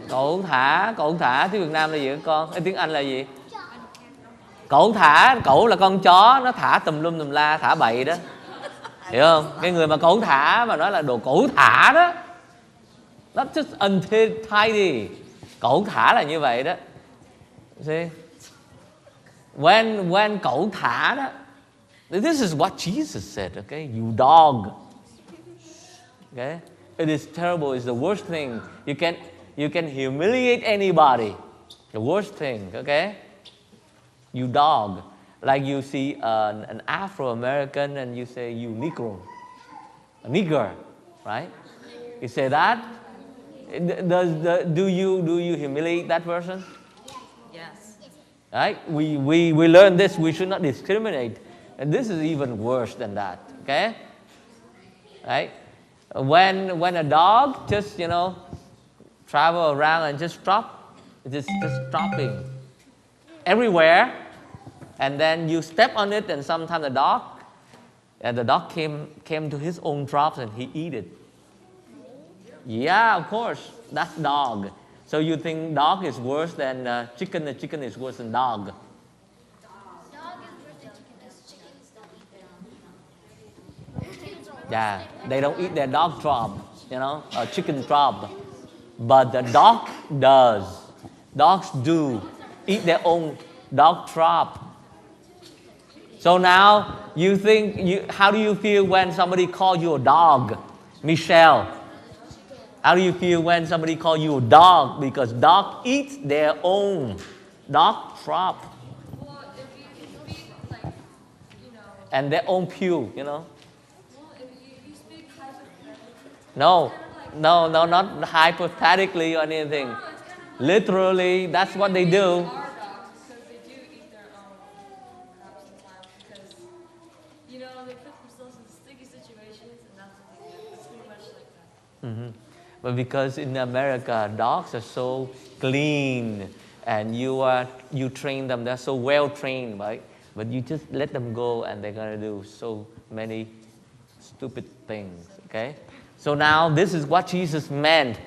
Cẩu thả tiếng Việt Nam là gì các con? Tiếng Anh là gì? Cẩu là con chó nó thả tùm lum tùm la, thả bậy đó, hiểu không? Cái người mà cẩu thả mà nói là đồ cẩu thả đó, that's just untidy. Cẩu thả là như vậy đó. See? When cẩu thả đó, this is what Jesus said, okay? You dog. Okay? It is terrible. It's the worst thing. You can humiliate anybody. The worst thing, okay? You dog. Like you see an Afro-American and you say, you Negro. A nigger, right? You say that. Do you humiliate that person? Yes. Right? We learn this. We should not discriminate. And this is even worse than that, okay? Right? When a dog just, travel around and just just stopping everywhere, and then you step on it, and sometimes the dog came to his own drops and he eat it. Yeah, of course, that's dog. So you think dog is worse than chicken? The chicken is worse than dog. Dog is worse than chicken because chickens don't eat their dog. Yeah, they don't eat their dog drop, or chicken drop. But the dog does. Dogs do eat their own dog drop. So now you think, how do you feel when somebody calls you a dog? Michelle, how do you feel when somebody calls you a dog? Because dog eats their own dog drop. Well, if you speak like, and their own puke, Well, if you speak hypothetically. No, not hypothetically or anything. No, it's kind of Literally, that's what they do. our dogs, because they do eat their own crap sometimes, because, they put themselves in sticky situations, and that's what they do. It's pretty much like that. Mm-hmm. But because in America, dogs are so clean, and you train them, they're so well trained, right? But you just let them go, and they're gonna do so many stupid things, okay? So now this is what Jesus meant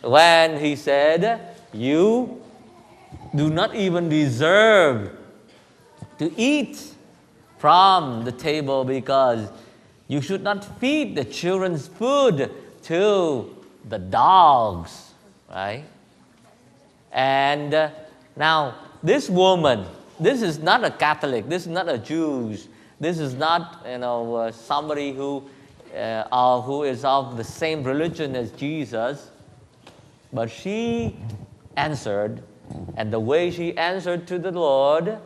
when he said, you do not even deserve to eat from the table because you should not feed the children's food to the dogs, right? And now this woman, this is not a Catholic, this is not a Jew, this is not somebody who is of the same religion as Jesus, but she answered, and the way she answered to the Lord,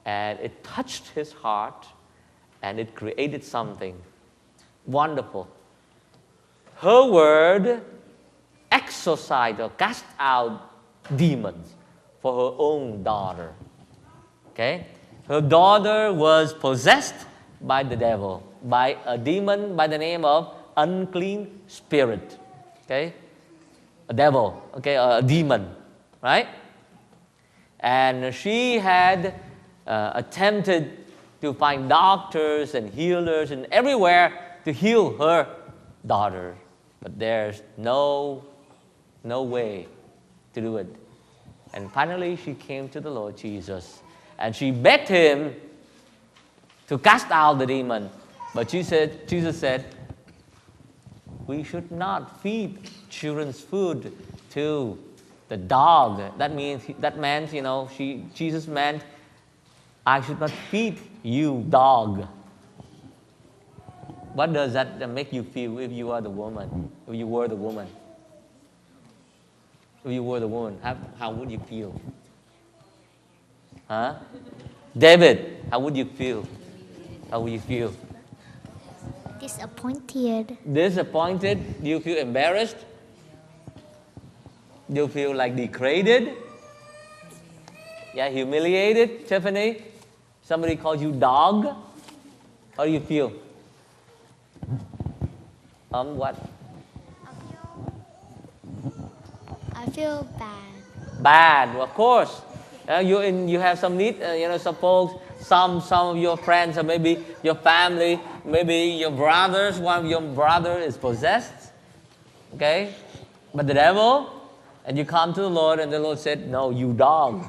and it touched his heart, and it created something wonderful. Her word exorcised or cast out demons for her own daughter. Okay? Her daughter was possessed by the devil, by a demon by the name of unclean spirit. Okay? A devil, okay, a demon, right? And she had attempted to find doctors and healers and everywhere to heal her daughter. But there's no way to do it. And finally, she came to the Lord Jesus. And she begged him to cast out the demon. But Jesus said, we should not feed children's food to the dog. That meant, Jesus meant, I should not feed you, dog. What does that make you feel if you are the woman? If you were the woman? If you were the woman, how would you feel? Huh? David, how would you feel? How would you feel? Disappointed. Disappointed? Do you feel embarrassed? Do you feel like degraded? Yeah, humiliated, Tiffany? Somebody calls you dog? How do you feel? What? I feel bad. Bad, of course. You have some need. Suppose some of your friends, or maybe your family, maybe your brothers. One of your brother is possessed. Okay, but the devil, And you come to the Lord, and the Lord said, no, you dog.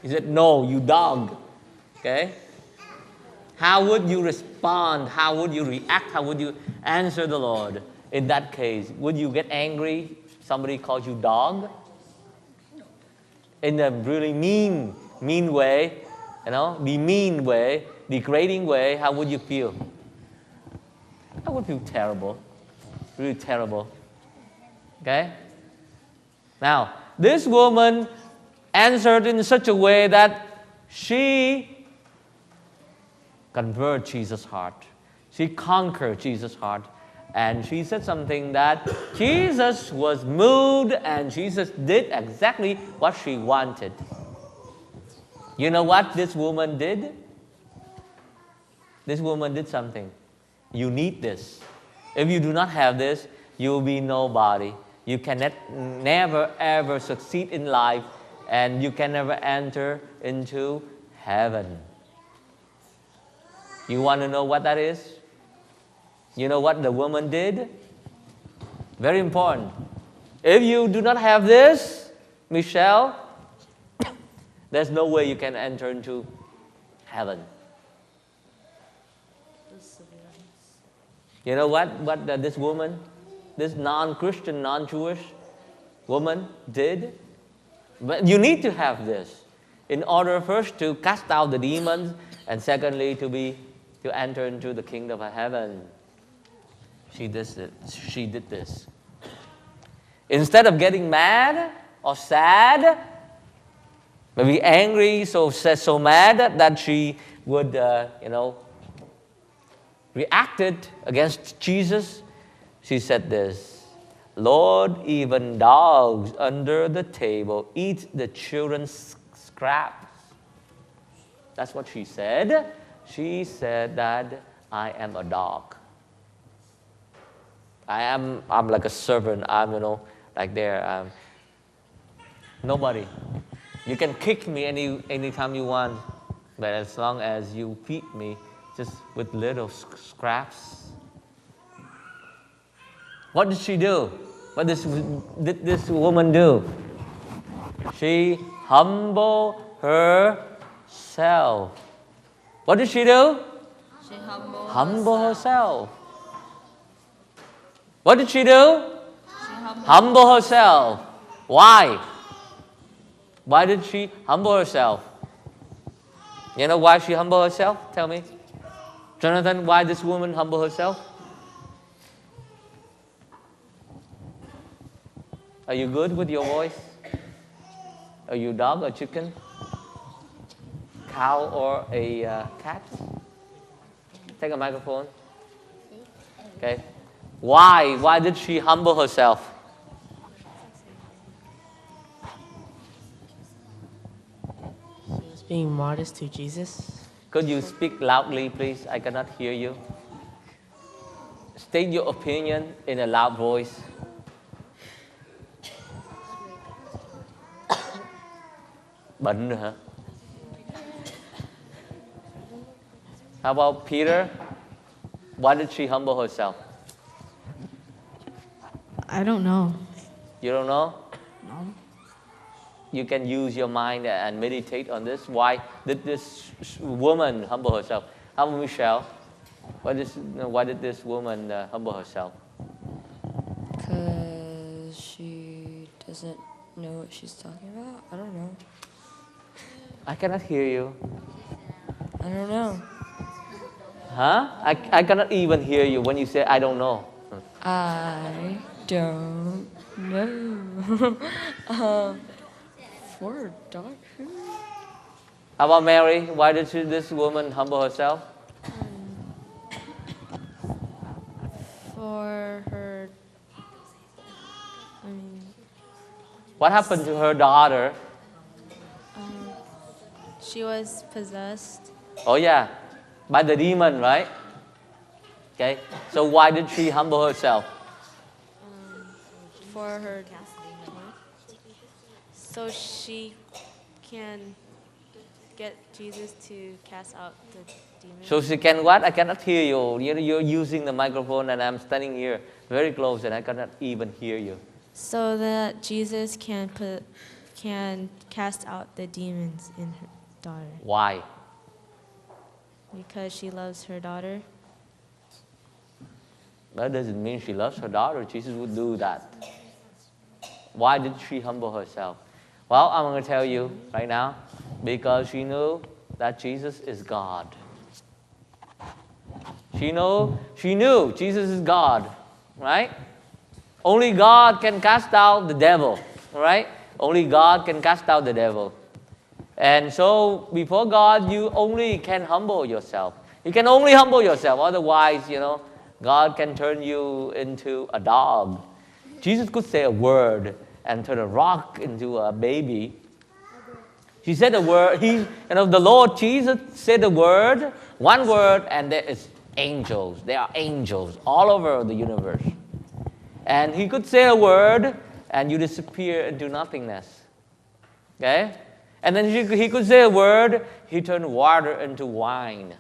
He said, no, you dog. Okay? How would you respond? How would you react? How would you answer the Lord in that case? Would you get angry if somebody calls you dog? In a really mean way, the mean way, degrading way, how would you feel? I would feel terrible, really terrible. Okay? Now, this woman answered in such a way that she converted Jesus' heart. She conquered Jesus' heart. And she said something that Jesus was moved and Jesus did exactly what she wanted. You know what this woman did? This woman did something. You need this. If you do not have this, you will be nobody. You cannot never ever succeed in life, and you can never enter into heaven. You want to know what that is? You know what the woman did? Very important. If you do not have this, Michelle, there's no way you can enter into heaven. You know what this woman, this non-Christian, non-Jewish woman did? But you need to have this in order first to cast out the demons, and secondly to enter into the kingdom of heaven. She did this. Instead of getting mad or sad, maybe angry, so mad that she would, reacted against Jesus, she said this: Lord, even dogs under the table eat the children's scraps. That's what she said. She said that I am a dog. I'm like a servant. I'm, like there. Nobody. You can kick me anytime you want, but as long as you feed me just with little scraps. What did she do? What did this woman do? She humbled herself. What did she do? She humbled herself. What did she do? She humble herself. Why? Why did she humble herself? You know why she humbled herself? Tell me. Jonathan, why this woman humbled herself? Are you good with your voice? Are you a dog or chicken? Cow or a cat? Take a microphone. Okay. Why? Why did she humble herself? She was being modest to Jesus. Could you speak loudly, please? I cannot hear you. State your opinion in a loud voice. Bệnh rồi hả? How about Peter? Why did she humble herself? I don't know. You don't know? No. You can use your mind and meditate on this. Why did this woman humble herself? How about Michelle? Why did this woman humble herself? Because she doesn't know what she's talking about. I don't know. I cannot hear you. I don't know. Huh? I cannot even hear you when you say I don't know. I don't know. For dog food? How about Mary? Why did this woman humble herself? For her, What happened to her daughter? she was possessed. Oh yeah, by the demon, right? Okay, so why did she humble herself? For her, so she can get Jesus to cast out the demons. So she can what? I cannot hear you. You're using the microphone and I'm standing here very close and I cannot even hear you. So that Jesus can cast out the demons in her daughter. Why? Because she loves her daughter. That doesn't mean she loves her daughter. Jesus would do that. Why did she humble herself? Well, I'm going to tell you right now. Because she knew that Jesus is God. She knew Jesus is God, right? Only God can cast out the devil, right? Only God can cast out the devil. And so before God, you only can humble yourself. You can only humble yourself. Otherwise, God can turn you into a dog. Jesus could say a word and turn a rock into a baby. He said the word, the Lord Jesus said the word, one word, and there is angels. There are angels all over the universe. And he could say a word, and you disappear into nothingness. Okay? And then he could say a word, he turned water into wine.